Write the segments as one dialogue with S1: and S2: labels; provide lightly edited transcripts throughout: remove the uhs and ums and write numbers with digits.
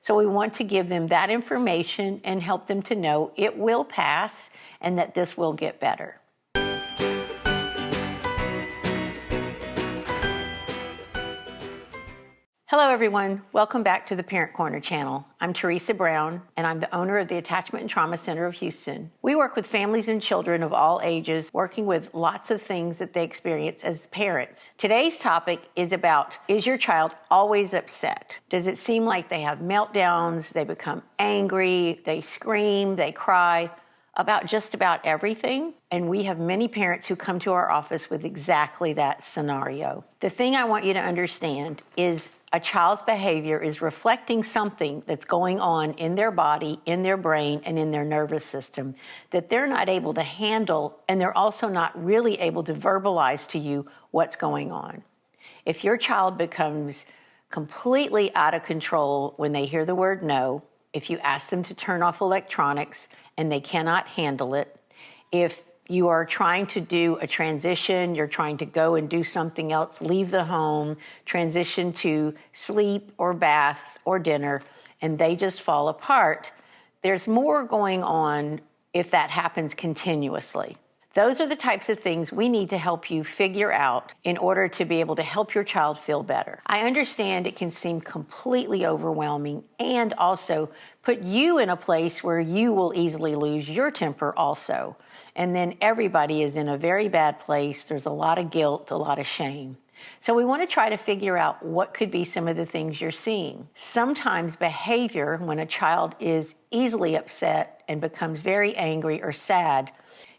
S1: So we want to give them that information and help them to know it will pass and that this will get better. Hello everyone, welcome back to the Parent Corner channel. I'm Teresa Brown and I'm the owner of the Attachment and Trauma Center of Houston. We work with families and children of all ages, working with lots of things that they experience as parents. Today's topic is about, is your child always upset? Does it seem like they have meltdowns, they become angry, they scream, they cry about just about everything? And we have many parents who come to our office with exactly that scenario. The thing I want you to understand is a child's behavior is reflecting something that's going on in their body, in their brain, and in their nervous system that they're not able to handle, and they're also not really able to verbalize to you what's going on. If your child becomes completely out of control when they hear the word no, if you ask them to turn off electronics and they cannot handle it, if you are trying to do a transition, you're trying to go and do something else, leave the home, transition to sleep or bath or dinner, and they just fall apart, there's more going on if that happens continuously. Those are the types of things we need to help you figure out in order to be able to help your child feel better. I understand it can seem completely overwhelming and also put you in a place where you will easily lose your temper also. And then everybody is in a very bad place. There's a lot of guilt, a lot of shame. So we want to try to figure out what could be some of the things you're seeing. Sometimes behavior, when a child is easily upset and becomes very angry or sad,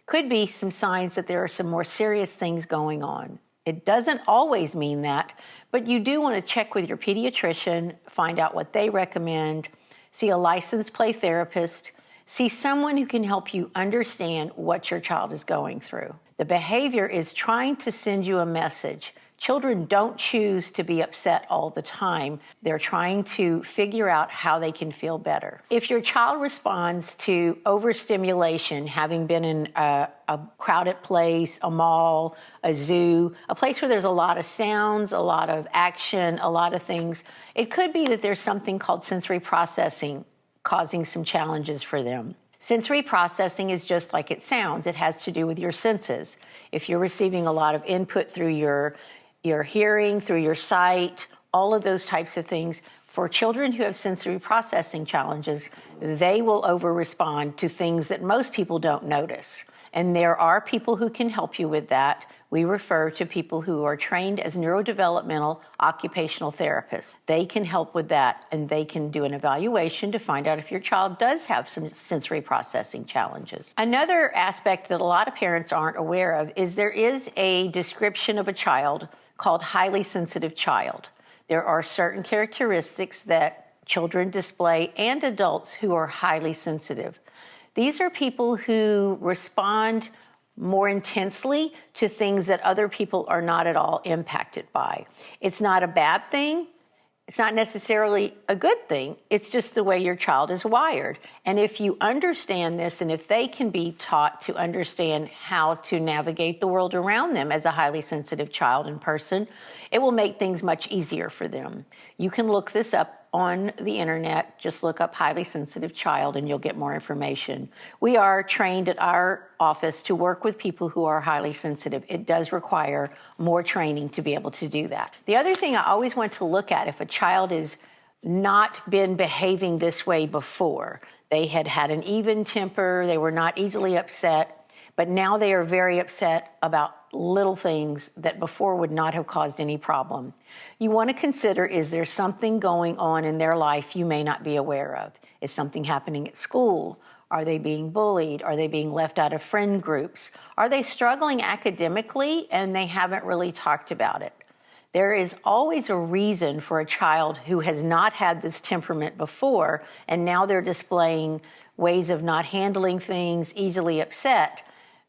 S1: could be some signs that there are some more serious things going on. It doesn't always mean that, but you do want to check with your pediatrician, find out what they recommend, see a licensed play therapist, see someone who can help you understand what your child is going through. The behavior is trying to send you a message. Children don't choose to be upset all the time. They're trying to figure out how they can feel better. If your child responds to overstimulation, having been in a crowded place, a mall, a zoo, a place where there's a lot of sounds, a lot of action, a lot of things, it could be that there's something called sensory processing causing some challenges for them. Sensory processing is just like it sounds. It has to do with your senses. If you're receiving a lot of input through your hearing, through your sight, all of those types of things, for children who have sensory processing challenges, they will over-respond to things that most people don't notice. And there are people who can help you with that. We refer to people who are trained as neurodevelopmental occupational therapists. They can help with that, and they can do an evaluation to find out if your child does have some sensory processing challenges. Another aspect that a lot of parents aren't aware of is there is a description of a child called highly sensitive child. There are certain characteristics that children display and adults who are highly sensitive. These are people who respond more intensely to things that other people are not at all impacted by. It's not a bad thing. It's not necessarily a good thing. It's just the way your child is wired. And if you understand this, and if they can be taught to understand how to navigate the world around them as a highly sensitive child and person, it will make things much easier for them. You can look this up on the internet. Just look up highly sensitive child and you'll get more information. We are trained at our office to work with people who are highly sensitive. It does require more training to be able to do that. The other thing I always want to look at, if a child is not been behaving this way before, they had had an even temper, they were not easily upset, but now they are very upset about little things that before would not have caused any problem. You want to consider, is there something going on in their life you may not be aware of? Is something happening at school? Are they being bullied? Are they being left out of friend groups? Are they struggling academically and they haven't really talked about it? There is always a reason for a child who has not had this temperament before, and now they're displaying ways of not handling things, easily upset.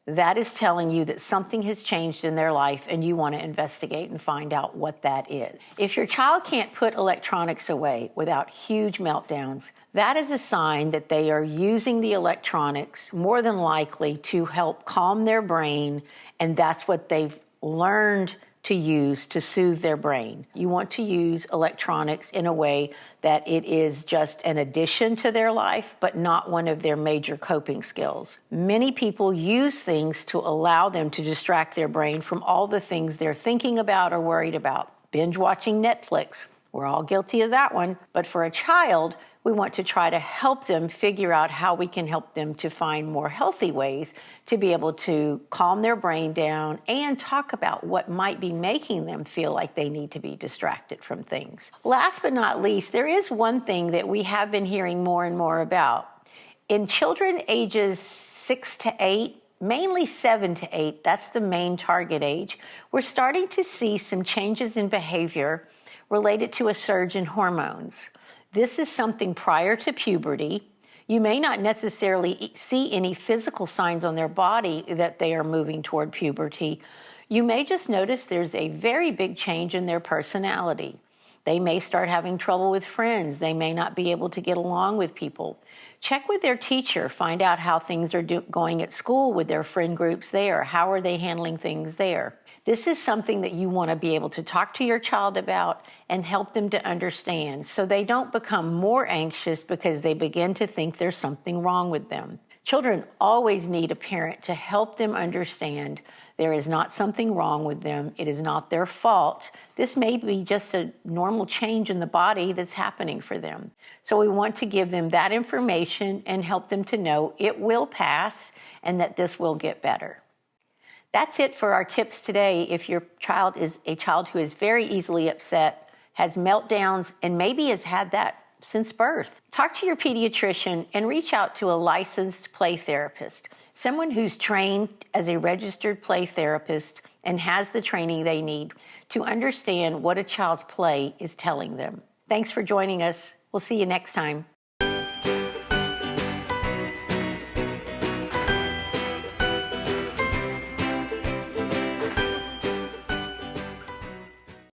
S1: That is telling you that something has changed in their life and you want to investigate and find out what that is. If your child can't put electronics away without huge meltdowns, that is a sign that they are using the electronics more than likely to help calm their brain, and that's what they've learned to use to soothe their brain. You want to use electronics in a way that it is just an addition to their life, but not one of their major coping skills. Many people use things to allow them to distract their brain from all the things they're thinking about or worried about. Binge watching Netflix. We're all guilty of that one. But for a child, we want to try to help them figure out how we can help them to find more healthy ways to be able to calm their brain down and talk about what might be making them feel like they need to be distracted from things. Last but not least, there is one thing that we have been hearing more and more about. In children ages 6 to 8, mainly 7 to 8, that's the main target age, we're starting to see some changes in behavior related to a surge in hormones. This is something prior to puberty. You may not necessarily see any physical signs on their body that they are moving toward puberty. You may just notice there's a very big change in their personality. They may start having trouble with friends. They may not be able to get along with people. Check with their teacher. Find out how things are going at school with their friend groups there. How are they handling things there? This is something that you want to be able to talk to your child about and help them to understand so they don't become more anxious because they begin to think there's something wrong with them. Children always need a parent to help them understand there is not something wrong with them. It is not their fault. This may be just a normal change in the body that's happening for them. So we want to give them that information and help them to know it will pass and that this will get better. That's it for our tips today. If your child is a child who is very easily upset, has meltdowns, and maybe has had that since birth, talk to your pediatrician and reach out to a licensed play therapist, someone who's trained as a registered play therapist and has the training they need to understand what a child's play is telling them. Thanks for joining us. We'll see you next time.